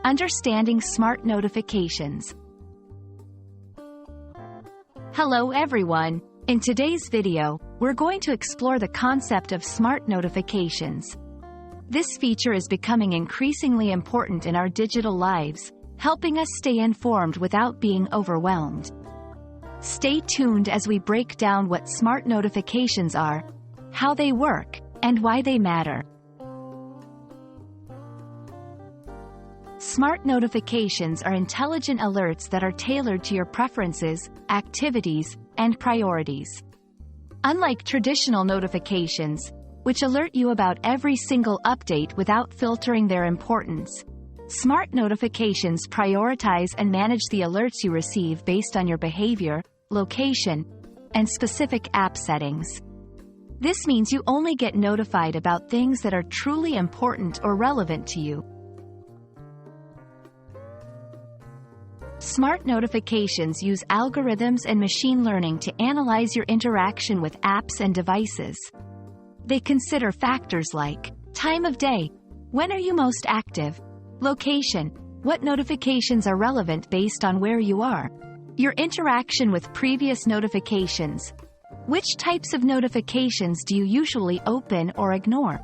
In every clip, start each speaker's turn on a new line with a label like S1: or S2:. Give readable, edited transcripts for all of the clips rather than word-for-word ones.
S1: Understanding smart notifications. Hello everyone! In today's video, we're going to explore the concept of smart notifications. This feature is becoming increasingly important in our digital lives, helping us stay informed without being overwhelmed. Stay tuned as we break down what smart notifications are, how they work, and why they matter. Smart notifications are intelligent alerts that are tailored to your preferences, activities, and priorities. Unlike traditional notifications, which alert you about every single update without filtering their importance, smart notifications prioritize and manage the alerts you receive based on your behavior, location, and specific app settings. This means you only get notified about things that are truly important or relevant to you. Smart notifications use algorithms and machine learning to analyze your interaction with apps and devices. They consider factors like time of day, when are you most active, location, what notifications are relevant based on where you are, your interaction with previous notifications, which types of notifications do you usually open or ignore.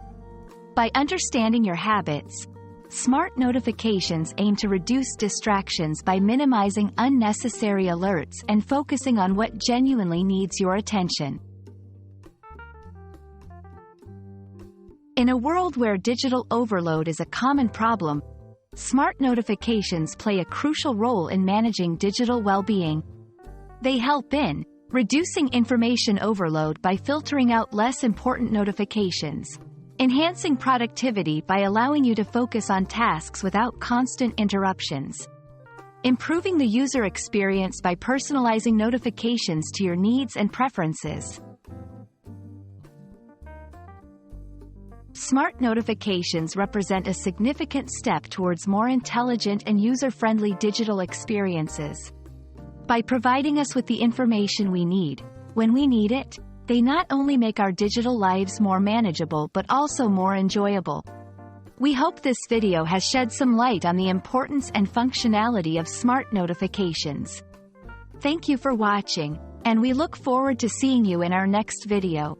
S1: By understanding your habits, smart notifications aim to reduce distractions by minimizing unnecessary alerts and focusing on what genuinely needs your attention. In a world where digital overload is a common problem, smart notifications play a crucial role in managing digital well-being. They help in reducing information overload by filtering out less important notifications, enhancing productivity by allowing you to focus on tasks without constant interruptions, improving the user experience by personalizing notifications to your needs and preferences. Smart notifications represent a significant step towards more intelligent and user-friendly digital experiences. By providing us with the information we need, when we need it, they not only make our digital lives more manageable but also more enjoyable. We hope this video has shed some light on the importance and functionality of smart notifications. Thank you for watching, and we look forward to seeing you in our next video.